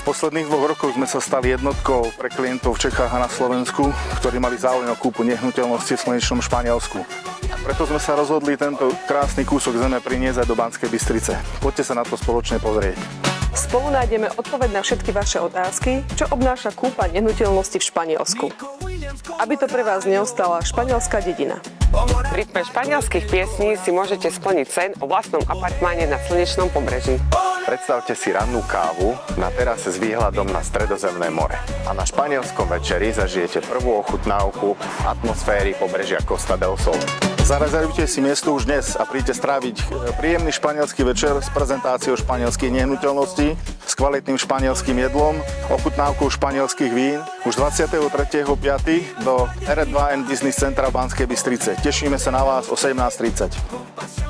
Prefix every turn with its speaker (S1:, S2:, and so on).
S1: posledných 2 rokoch sme sa stali jednotkou pre klientov v Čechách a na Slovensku, ktorí mali záujem o kúpu nehnuteľnosti v slnečnom Španielsku. Preto sme sa rozhodli tento krásny kúsok zeme priniesť aj do Banskej Bystrice. Poďte sa na to spoločne pozrieť.
S2: Spolu nájdeme odpoveď na všetky vaše otázky, čo obnáša kúpa nehnuteľnosti v Španielsku. Aby to pre vás neostala španielská dedina.
S3: V rytme španielských piesní si môžete splniť sen o vlastnom apartmáne na slnečnom pobreží.
S4: Predstavte si rannú kávu na terase s výhľadom na Stredozemné more. A na španielskom večeri zažijete prvú ochutnávku atmosféry pobrežia Costa del Sol.
S1: Zarezervujte si miesto už dnes a príďte stráviť príjemný španielský večer s prezentáciou španielských nehnuteľností, s kvalitným španielským jedlom, ochutnávkou španielských vín už 23.5. do R2 Business Centra v Banskej Bystrice. Tešíme sa na vás o 17:30.